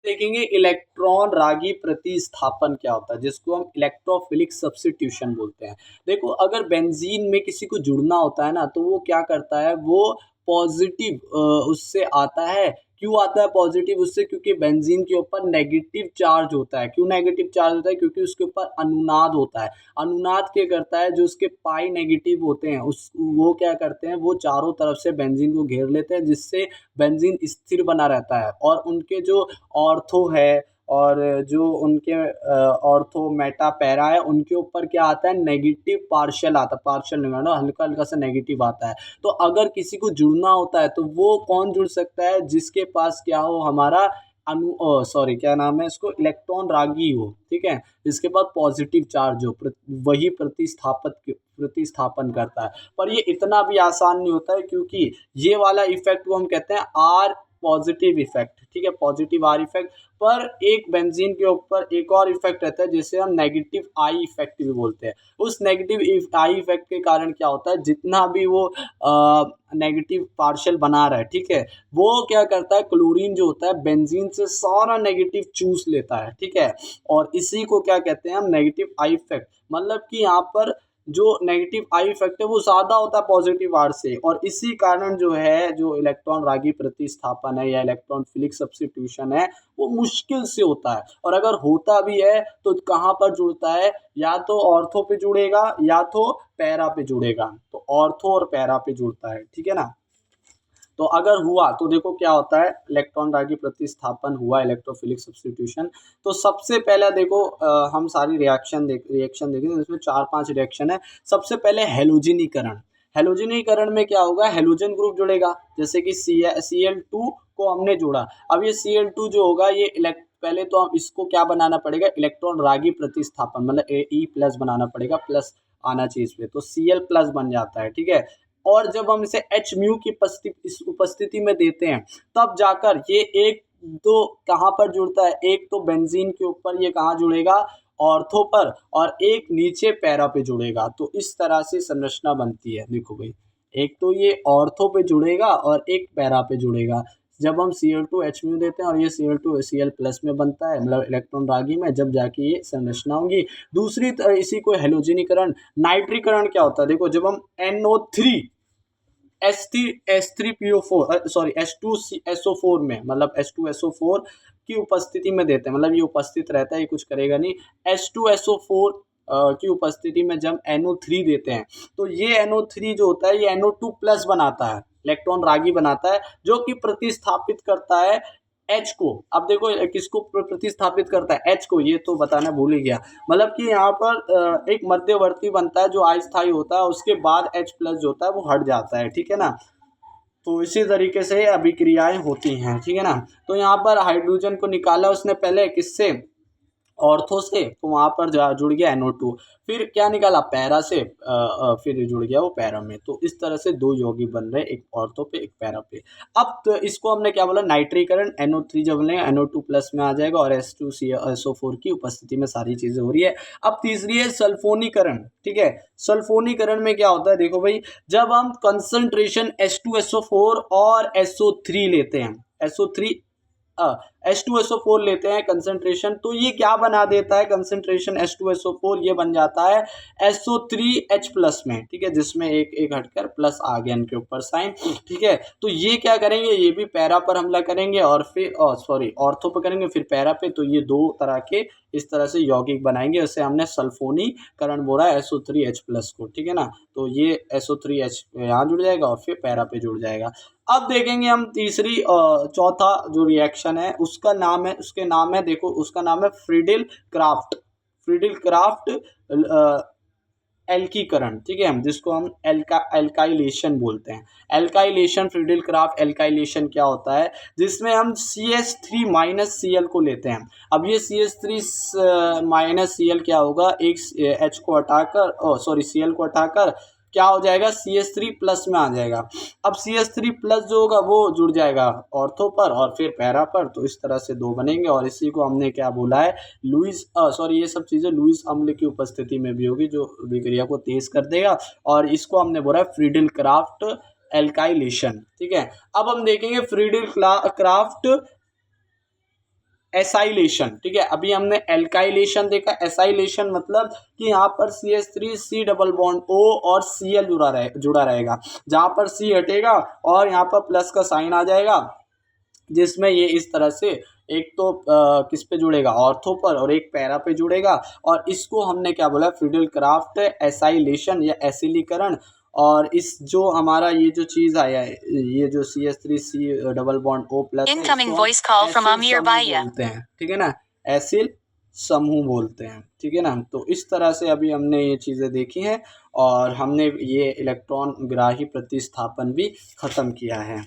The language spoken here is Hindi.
देखेंगे इलेक्ट्रॉन रागी प्रतिस्थापन क्या होता है, जिसको हम इलेक्ट्रोफिलिक सब्स्टिट्यूशन बोलते हैं। देखो अगर बेंजीन में किसी को जुड़ना होता है ना, तो वो क्या करता है, वो पॉजिटिव उससे आता है। क्यों आता है पॉजिटिव उससे? क्योंकि बेंजीन के ऊपर नेगेटिव चार्ज होता है। क्यों नेगेटिव चार्ज होता है? क्योंकि उसके ऊपर अनुनाद होता है। अनुनाद क्या करता है, जो उसके पाई नेगेटिव होते हैं उस वो क्या करते हैं, वो चारों तरफ से बेंजीन को घेर लेते हैं, जिससे बेंजीन स्थिर बना रहता है। और उनके जो ऑर्थो है और जो उनके ऑर्थो मेटा पैरा है, उनके ऊपर क्या आता है, नेगेटिव पार्शियल आता है, पार्शियल नहीं ना, हल्का हल्का सा नेगेटिव आता है। तो अगर किसी को जुड़ना होता है तो वो कौन जुड़ सकता है, जिसके पास क्या हो, हमारा सॉरी क्या नाम है इसको, इलेक्ट्रॉन रागी हो, ठीक है, जिसके पास पॉजिटिव चार्ज हो, वही प्रतिस्थापन करता है। पर ये इतना भी आसान नहीं होता है, क्योंकि ये वाला इफेक्ट को हम कहते हैं आर पॉजिटिव इफेक्ट, ठीक है, पॉजिटिव आर इफेक्ट। पर एक बेंजीन के ऊपर एक और इफेक्ट रहता है, जिसे हम नेगेटिव आई इफेक्ट भी बोलते हैं। उस नेगेटिव आई इफेक्ट के कारण क्या होता है, जितना भी वो नेगेटिव पार्शियल बना रहा है, ठीक है, वो क्या करता है, क्लोरीन जो होता है बेंजीन से सारा नेगेटिव चूस लेता है, ठीक है। और इसी को क्या कहते हैं हम, नेगेटिव आई इफेक्ट। मतलब कि यहाँ पर जो नेगेटिव आई इफेक्ट है वो ज़्यादा होता है पॉजिटिव आर से, और इसी कारण जो है, जो इलेक्ट्रॉन रागी प्रतिस्थापन है या इलेक्ट्रॉन फिलिक सब्स्टिट्यूशन है, वो मुश्किल से होता है। और अगर होता भी है तो कहाँ पर जुड़ता है, या तो ऑर्थो पे जुड़ेगा या तो पैरा पे जुड़ेगा। तो ऑर्थो और पैरा पे जुड़ता है, ठीक है ना। तो अगर हुआ तो देखो क्या होता है, इलेक्ट्रॉन रागी प्रतिस्थापन हुआ, इलेक्ट्रोफिलिक सब्स्टिट्यूशन। तो सबसे पहले देखो हम सारी रिएक्शन देखेंगे, इसमें 4-5 रिएक्शन है। सबसे पहले हेलोजिनीकरण। हेलोजिनीकरण में क्या होगा, हेलोजन ग्रुप जुड़ेगा, जैसे कि Cl2 को हमने जोड़ा। अब ये Cl2 जो होगा, ये पहले तो हम इसको क्या बनाना पड़ेगा, इलेक्ट्रॉन रागी प्रतिस्थापन, मतलब E+ बनाना पड़ेगा, प्लस आना चाहिए इसमें, तो Cl+ बन जाता है, ठीक है। और जब हम इसे H म्यू की उपस्थिति में देते हैं, तब जाकर ये एक तो कहाँ पर जुड़ता है, एक तो बेंजीन के ऊपर ये कहाँ जुड़ेगा, ऑर्थो पर, और एक नीचे पैरा पे जुड़ेगा। तो इस तरह से संरचना बनती है। देखो भाई, एक तो ये ऑर्थो पे जुड़ेगा और एक पैरा पे जुड़ेगा। जब हम Cl2 H म्यू देते हैं और ये Cl2 Cl+ में बनता है, मतलब इलेक्ट्रॉन रागी में, जब जाके ये संरचना होगी। दूसरी इसी को हेलोजिनीकरण। नाइट्रीकरण क्या होता है, देखो जब हम NO3 H3PO4 सॉरी H2SO4 में, मतलब H2SO4 की उपस्थिति में देते हैं, मतलब ये उपस्थित रहता है, ये कुछ करेगा नहीं। H2SO4 की उपस्थिति में जब NO3 देते हैं, तो ये NO3 जो होता है, ये NO2+ बनाता है, इलेक्ट्रॉन रागी बनाता है, जो कि प्रतिस्थापित करता है H को। अब देखो किसको प्रतिस्थापित करता है, H को, ये तो बताना भूल ही गया। मतलब कि यहाँ पर एक मध्यवर्ती बनता है जो अस्थायी होता है, उसके बाद H+ जो होता है वो हट जाता है, ठीक है ना। तो इसी तरीके से अभिक्रियाएं होती हैं, ठीक है ना। तो यहाँ पर हाइड्रोजन को निकाला उसने पहले किससे, ऑर्थो से, तो वहाँ पर जुड़ गया NO2। फिर क्या निकाला, पैरा से, फिर जुड़ गया वो पैरा में। तो इस तरह से दो यौगिक बन रहे, एक ऑर्थो पे एक पैरा पे। अब तो इसको हमने क्या बोला, नाइट्रीकरण। NO3 जब लें NO2+ में आ जाएगा, और H2SO4 की उपस्थिति में सारी चीजें हो रही है। अब तीसरी है सल्फोनीकरण, ठीक है। सल्फोनीकरण में क्या होता है, देखो भाई, जब हम कंसंट्रेशन H2SO4 और SO3 लेते हैं, SO3 H2SO4 लेते हैं कंसंट्रेशन, तो ये क्या बना देता है, कंसंट्रेशन H2SO4 ये बन जाता है SO3H+ में, ठीक है, जिसमें एक एक हटकर प्लस आ गया इनके ऊपर साइन, ठीक है। तो ये क्या करेंगे, ये भी पैरा पर हमला करेंगे, और फिर सॉरी ऑर्थो पर करेंगे, फिर पैरा पे। तो ये दो तरह के इस तरह से यौगिक बनाएंगे, इससे हमने सल्फोनीकरण बोला SO3H+ को, ठीक है ना। तो ये SO3H यहाँ जुड़ जाएगा और फिर पैरा पे जुड़ जाएगा। अब देखेंगे हम तीसरी चौथा जो रिएक्शन है, उसके नाम है, देखो उसका नाम है फ्रीडिल क्राफ्ट एल्कीकरण, ठीक है, जिसको हम एल्काइलेशन बोलते हैं। एल्काइलेशन, फ्रीडिल क्राफ्ट एल्काइलेशन क्या होता है, जिसमें हम CH3- को लेते हैं। अब ये CH3- क्या होगा, एक H को हटाकर Cl को हटाकर क्या हो जाएगा, CH3+ में आ जाएगा। अब CH3+ जो होगा वो जुड़ जाएगा ऑर्थो पर और फिर पैरा पर। तो इस तरह से दो बनेंगे, और इसी को हमने क्या बोला है, ये सब चीज़ें लुईस अम्ल की उपस्थिति में भी होगी, जो विक्रिया को तेज कर देगा, और इसको हमने बोला है फ्रीडिल क्राफ्ट एल्काइलेशन, ठीक है। अब हम देखेंगे फ्रीडिल क्राफ्ट एसाइलेशन, ठीक है। अभी हमने एल्काइलेशन देखा, एसाइलेशन मतलब कि यहाँ पर CH3 C double bond O और Cl जुड़ा रहेगा। जहाँ पर C हटेगा और यहाँ पर प्लस का साइन आ जाएगा, जिसमें ये इस तरह से एक तो किस पे जुड़ेगा, ऑर्थो पर, और एक पैरा पे जुड़ेगा। और इसको हमने क्या बोला, फिडेल क्राफ्ट एसाइलेशन या एसिलीकरण। और इस जो हमारा ये जो चीज़ आया है, ये जो CH3 C double bond O plus incoming voice call from अमीर बाहिया बोलते हैं, ठीक है ना, एसिल समूह बोलते हैं, ठीक है ना। तो इस तरह से अभी हमने ये चीज़ें देखी हैं और हमने ये इलेक्ट्रॉन ग्राही प्रतिस्थापन भी ख़त्म किया है।